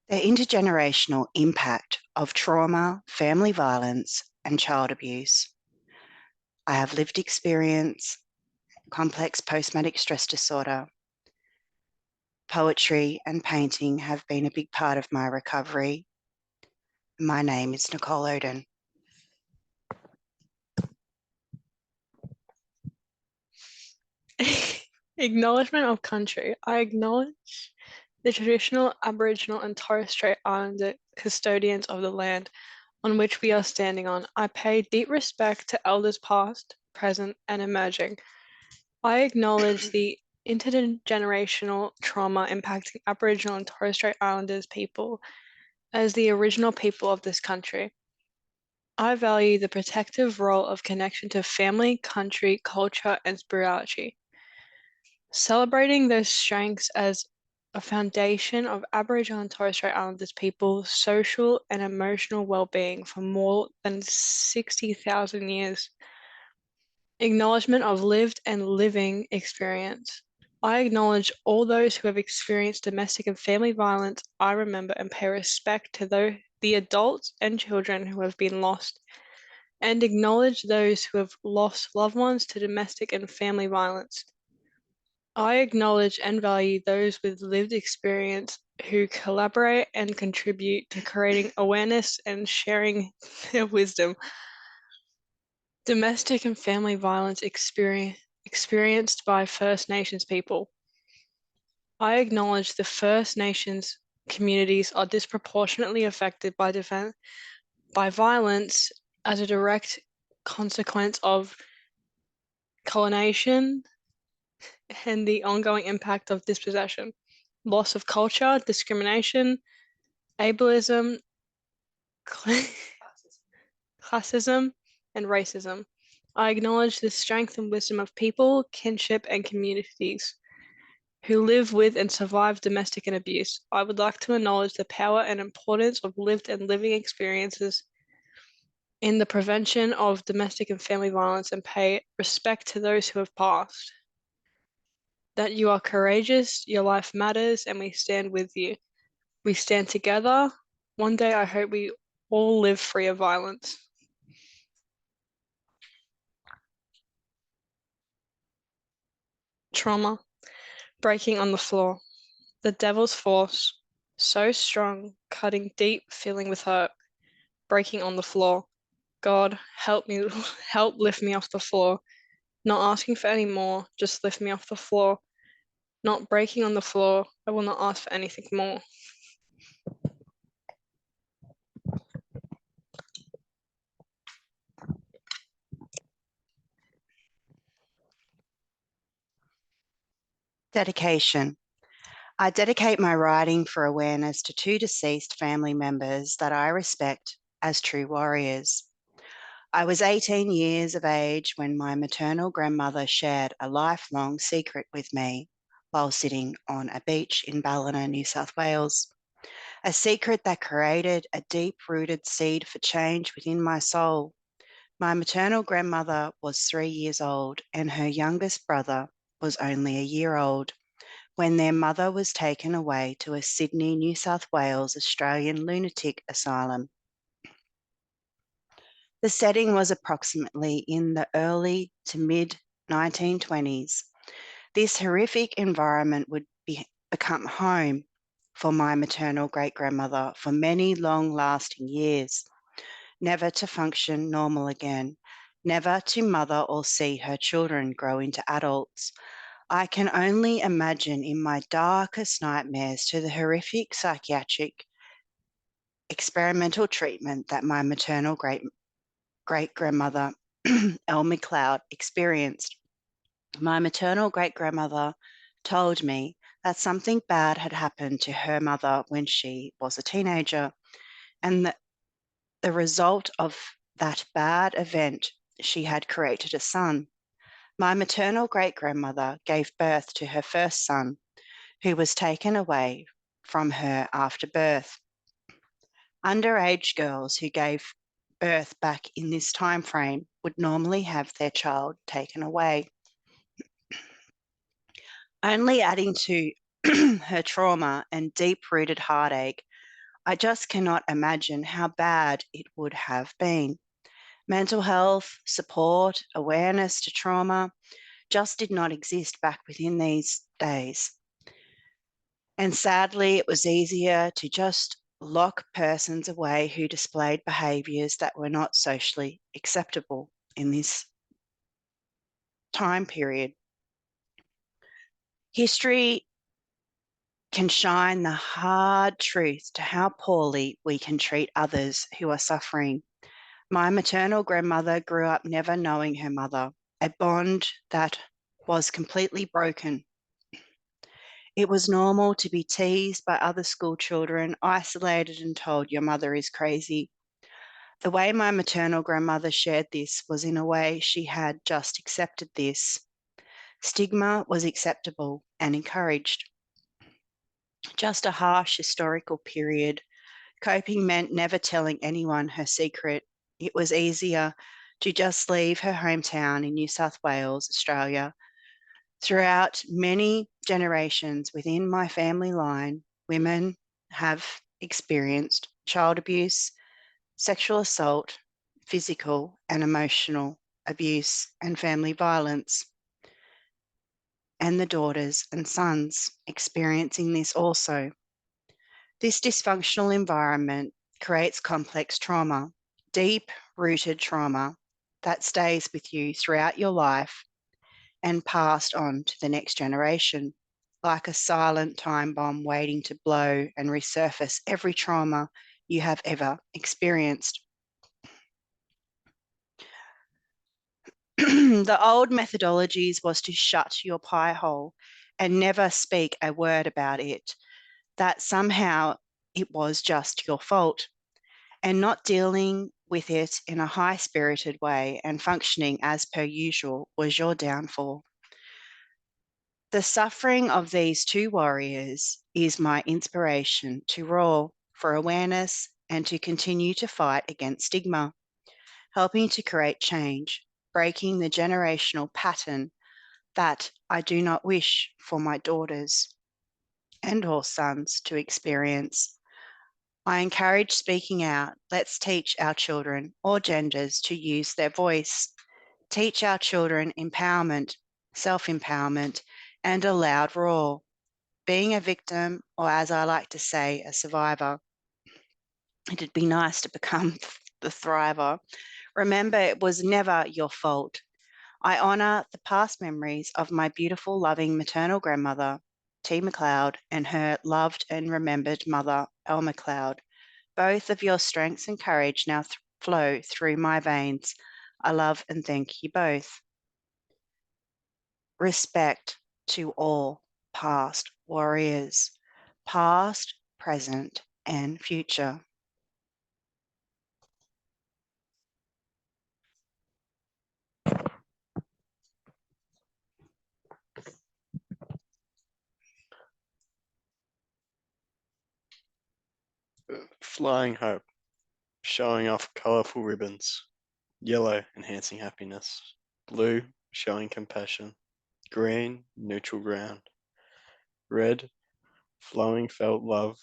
The intergenerational impact of trauma, family violence, and child abuse. I have lived experience, complex post-traumatic stress disorder. Poetry and painting have been a big part of my recovery. My name is Nicole Oden. Acknowledgement of country. I acknowledge the traditional Aboriginal and Torres Strait Islander custodians of the land on which we are standing on. I pay deep respect to elders past, present, and emerging. I acknowledge the intergenerational trauma impacting Aboriginal and Torres Strait Islanders people as the original people of this country. I value the protective role of connection to family, country, culture, and spirituality. Celebrating those strengths as a foundation of Aboriginal and Torres Strait Islanders people's social and emotional well-being for more than 60,000 years. Acknowledgement of lived and living experience. I acknowledge all those who have experienced domestic and family violence. I remember and pay respect to the adults and children who have been lost, and acknowledge those who have lost loved ones to domestic and family violence. I acknowledge and value those with lived experience who collaborate and contribute to creating awareness and sharing their wisdom. Domestic and family violence experienced by First Nations people. I acknowledge the First Nations communities are disproportionately affected by violence as a direct consequence of colonization and the ongoing impact of dispossession, loss of culture, discrimination, ableism, classism, and racism. I acknowledge the strength and wisdom of people, kinship, and communities who live with and survive domestic and abuse. I would like to acknowledge the power and importance of lived and living experiences in the prevention of domestic and family violence and pay respect to those who have passed. That you are courageous, your life matters, and we stand with you. We stand together. One day I hope we all live free of violence. Trauma, breaking on the floor. The devil's force, so strong, cutting deep, filling with hurt, breaking on the floor. God, help me, help lift me off the floor. Not asking for any more, just lift me off the floor. Not breaking on the floor, I will not ask for anything more. Dedication. I dedicate my writing for awareness to two deceased family members that I respect as true warriors. I was 18 years of age when my maternal grandmother shared a lifelong secret with me while sitting on a beach in Ballina, New South Wales. A secret that created a deep-rooted seed for change within my soul. My maternal grandmother was 3 years old and her youngest brother was only a year old when their mother was taken away to a Sydney, New South Wales Australian lunatic asylum. The setting was approximately in the early to mid 1920s. This horrific environment would become home for my maternal great-grandmother for many long-lasting years, never to function normal again, never to mother or see her children grow into adults. I can only imagine in my darkest nightmares to the horrific psychiatric experimental treatment that my maternal great-grandmother, Elle McLeod, experienced. My maternal great-grandmother told me that something bad had happened to her mother when she was a teenager, and that the result of that bad event, she had created a son. My maternal great-grandmother gave birth to her first son, who was taken away from her after birth. Underage girls who gave birth back in this time frame would normally have their child taken away. Only adding to her trauma and deep-rooted heartache I just cannot imagine how bad it would have been. Mental health, support, awareness to trauma just did not exist back within these days. And sadly, it was easier to just lock persons away who displayed behaviours that were not socially acceptable in this time period. History can shine the hard truth to how poorly we can treat others who are suffering. My maternal grandmother grew up never knowing her mother, a bond that was completely broken. It was normal to be teased by other school children, isolated and told your mother is crazy. The way my maternal grandmother shared this was in a way she had just accepted this. Stigma was acceptable and encouraged. Just a harsh historical period. Coping meant never telling anyone her secret. It was easier to just leave her hometown in New South Wales, Australia. Throughout many generations within my family line, women have experienced child abuse, sexual assault, physical and emotional abuse, and family violence. And the daughters and sons experiencing this also. This dysfunctional environment creates complex trauma, deep rooted trauma that stays with you throughout your life and passed on to the next generation, like a silent time bomb waiting to blow and resurface every trauma you have ever experienced. The old methodologies was to shut your pie hole and never speak a word about it, that somehow it was just your fault, and not dealing with it in a high-spirited way and functioning as per usual was your downfall. The suffering of these two warriors is my inspiration to roar for awareness and to continue to fight against stigma, helping to create change, breaking the generational pattern that I do not wish for my daughters and or sons to experience. I encourage speaking out. Let's teach our children, all genders, to use their voice. Teach our children empowerment, self-empowerment, and a loud roar. Being a victim, or as I like to say, a survivor, it'd be nice to become the thriver. Remember, it was never your fault. I honour the past memories of my beautiful, loving maternal grandmother, T. McLeod, and her loved and remembered mother, Elle McLeod. Both of your strengths and courage now flow through my veins. I love and thank you both. Respect to all past warriors, past, present, and future. Flying hope, showing off colourful ribbons. Yellow, enhancing happiness. Blue, showing compassion. Green, neutral ground. Red, flowing felt love.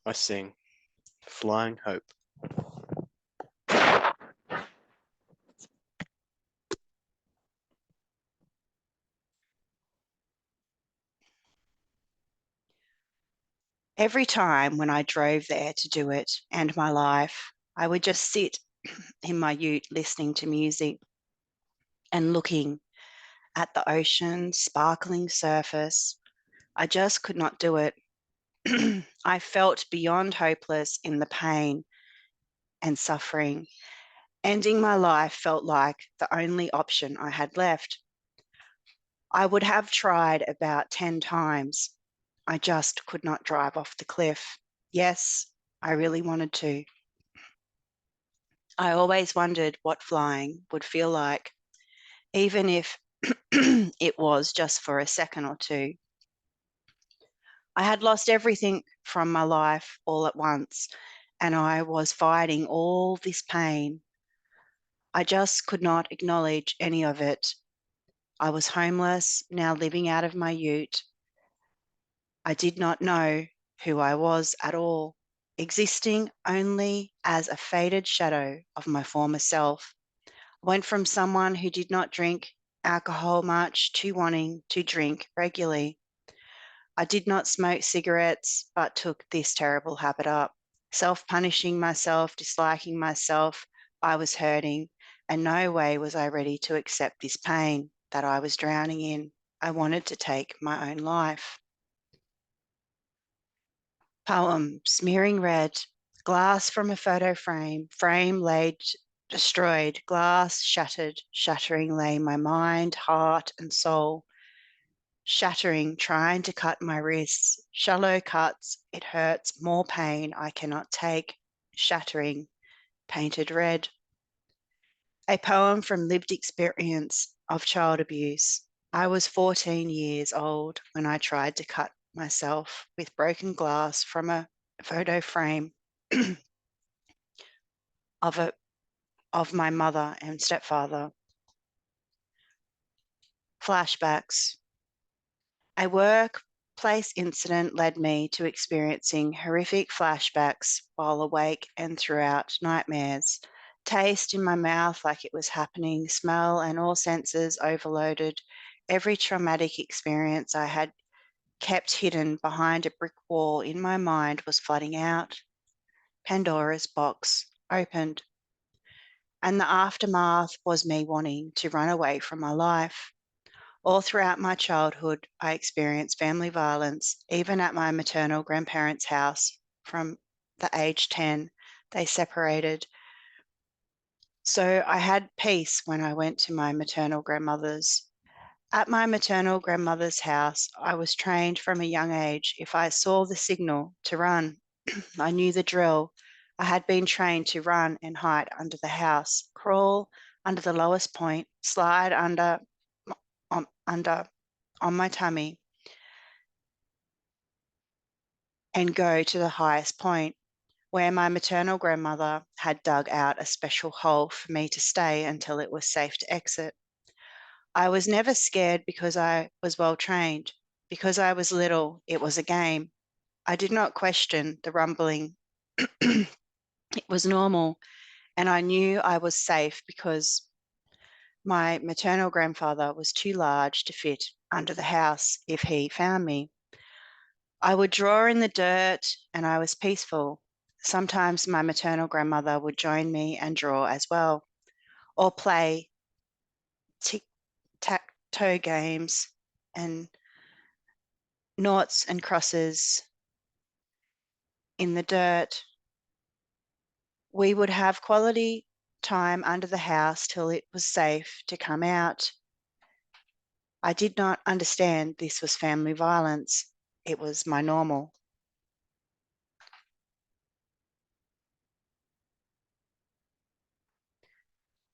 I sing, flying hope. Every time when I drove there to do it and my life, I would just sit in my ute listening to music and looking at the ocean, sparkling surface. I just could not do it. I felt beyond hopeless in the pain and suffering. Ending my life felt like the only option I had left. I would have tried about 10 times. I just could not drive off the cliff. Yes, I really wanted to. I always wondered what flying would feel like, even if it was just for a second or two. I had lost everything from my life all at once, and I was fighting all this pain. I just could not acknowledge any of it. I was homeless, now living out of my ute. I did not know who I was at all. existing only as a faded shadow of my former self. I went from someone who did not drink alcohol much to wanting to drink regularly. I did not smoke cigarettes, but took this terrible habit up. Self-punishing myself, disliking myself, I was hurting, and no way was I ready to accept this pain that I was drowning in. I wanted to take my own life. Poem, smearing red, glass from a photo frame, frame laid destroyed, glass shattered, shattering lay my mind, heart, and soul. Shattering, trying to cut my wrists, shallow cuts, it hurts, more pain I cannot take. Shattering, painted red. A poem from lived experience of child abuse. I was 14 years old when I tried to cut myself with broken glass from a photo frame of my mother and stepfather. Flashbacks. A workplace incident led me to experiencing horrific flashbacks while awake and throughout nightmares. Taste in my mouth like it was happening, smell and all senses overloaded. Every traumatic experience I had kept hidden behind a brick wall in my mind was flooding out. Pandora's box opened, and the aftermath was me wanting to run away from my life. All throughout my childhood, I experienced family violence, even at my maternal grandparents' house from the age 10. They separated. So I had peace when I went to my maternal grandmother's. At my maternal grandmother's house, I was trained from a young age. If I saw the signal to run, I knew the drill. I had been trained to run and hide under the house, crawl under the lowest point, slide under on my tummy and go to the highest point where my maternal grandmother had dug out a special hole for me to stay until it was safe to exit. I was never scared because I was well trained. Because I was little, it was a game. I did not question the rumbling. It was normal, and I knew I was safe because my maternal grandfather was too large to fit under the house if he found me. I would draw in the dirt and I was peaceful. Sometimes my maternal grandmother would join me and draw as well, or play tic-tac-toe games and noughts and crosses in the dirt. We would have quality time under the house till it was safe to come out. I did not understand this was family violence. It was my normal.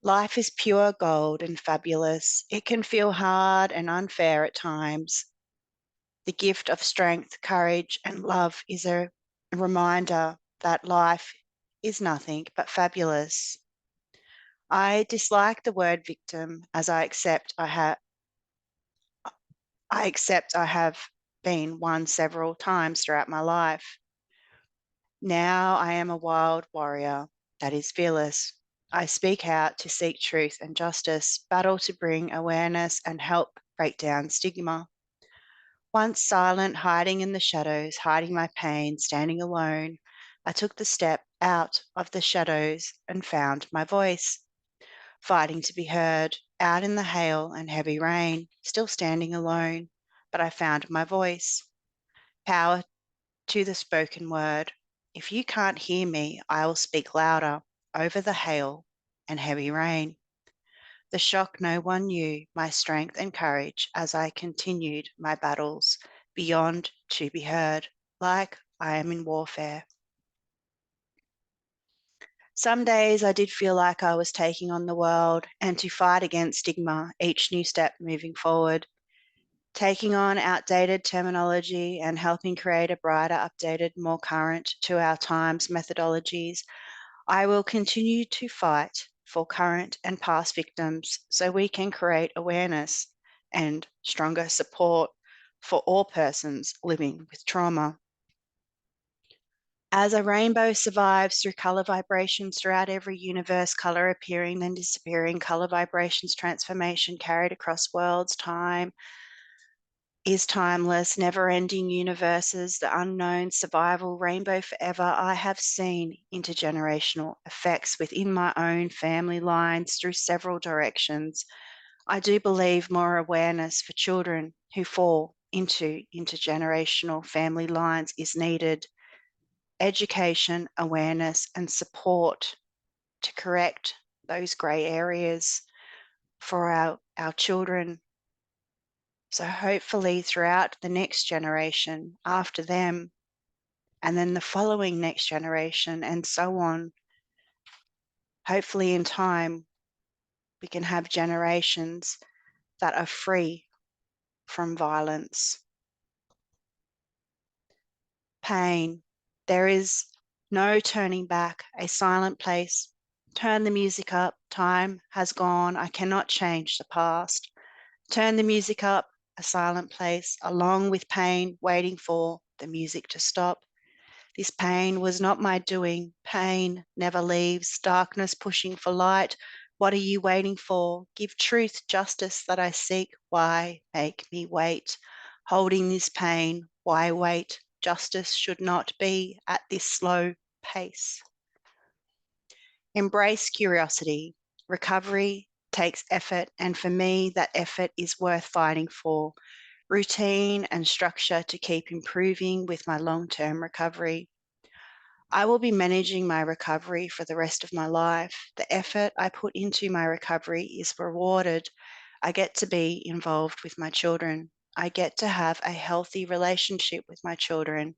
Life is pure gold and fabulous. It can feel hard and unfair at times. The gift of strength, courage, and love is a reminder that life is nothing but fabulous. I dislike the word victim as I accept I have been one several times throughout my life. Now I am a wild warrior that is fearless. I speak out to seek truth and justice, battle to bring awareness and help break down stigma. Once silent, hiding in the shadows, hiding my pain, standing alone, I took the step out of the shadows and found my voice, fighting to be heard, out in the hail and heavy rain, still standing alone, but I found my voice. Power to the spoken word. If you can't hear me, I will speak louder over the hail and heavy rain. The shock no one knew, my strength and courage as I continued my battles beyond to be heard, like I am in warfare. Some days I did feel like I was taking on the world and to fight against stigma, each new step moving forward, taking on outdated terminology and helping create a brighter, updated, more current to our times methodologies. I will continue to fight for current and past victims so we can create awareness and stronger support for all persons living with trauma. As a rainbow survives through color vibrations throughout every universe, color appearing, then disappearing, color vibrations, transformation carried across worlds, time is timeless, never-ending universes, the unknown, survival, rainbow forever. I have seen intergenerational effects within my own family lines through several directions. I do believe more awareness for children who fall into intergenerational family lines is needed. Education, awareness, and support to correct those grey areas for our children. So hopefully throughout the next generation after them, and then the following next generation, and so on, hopefully in time, we can have generations that are free from violence. Pain. There is no turning back, a silent place. Turn the music up. Time has gone. I cannot change the past. Turn the music up, a silent place, along with pain, waiting for the music to stop. This pain was not my doing. Pain never leaves. Darkness pushing for light. What are you waiting for? Give truth, justice that I seek. Why make me wait? Holding this pain, why wait? Justice should not be at this slow pace. Embrace curiosity. Recovery takes effort, and for me, that effort is worth fighting for. Routine and structure to keep improving with my long-term recovery. I will be managing my recovery for the rest of my life. The effort I put into my recovery is rewarded. I get to be involved with my children. I get to have a healthy relationship with my children.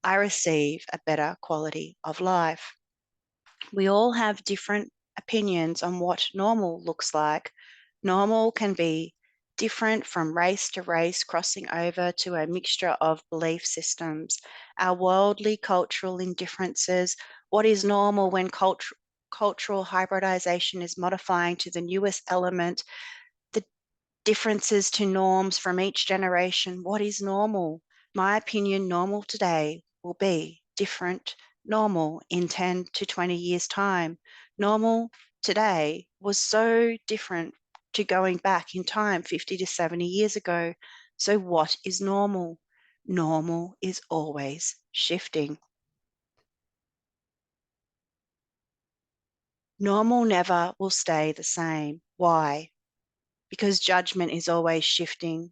I receive a better quality of life. We all have different opinions on what normal looks like. Normal can be different from race to race, crossing over to a mixture of belief systems. Our worldly cultural indifferences, what is normal when cultural hybridization is modifying to the newest element, the differences to norms from each generation, what is normal? My opinion, normal today will be different normal in 10 to 20 years' time. Normal today was so different to going back in time 50 to 70 years ago. So what is normal? Normal is always shifting. Normal never will stay the same. Why? Because judgment is always shifting.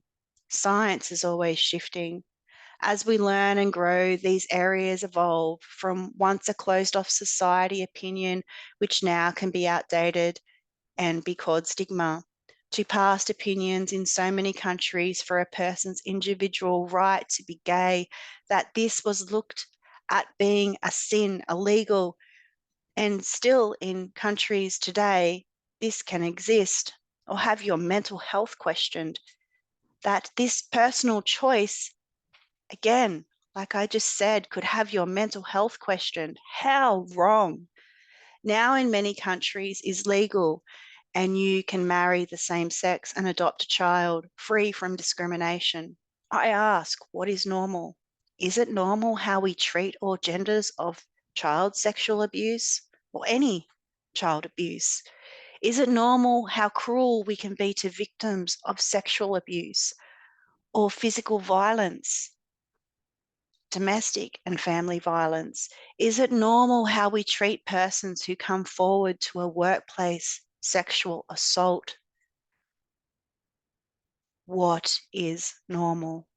Science is always shifting. As we learn and grow, these areas evolve from once a closed-off society opinion, which now can be outdated and be called stigma, to past opinions in so many countries for a person's individual right to be gay, that this was looked at being a sin, illegal, and still in countries today, this can exist, or have your mental health questioned, that this personal choice, again, like I just said, could have your mental health questioned. How wrong? Now in many countries is legal, and you can marry the same sex and adopt a child free from discrimination. I ask, what is normal? Is it normal how we treat all genders of child sexual abuse or any child abuse? Is it normal how cruel we can be to victims of sexual abuse or physical violence, domestic and family violence? Is it normal how we treat persons who come forward to a workplace sexual assault? What is normal?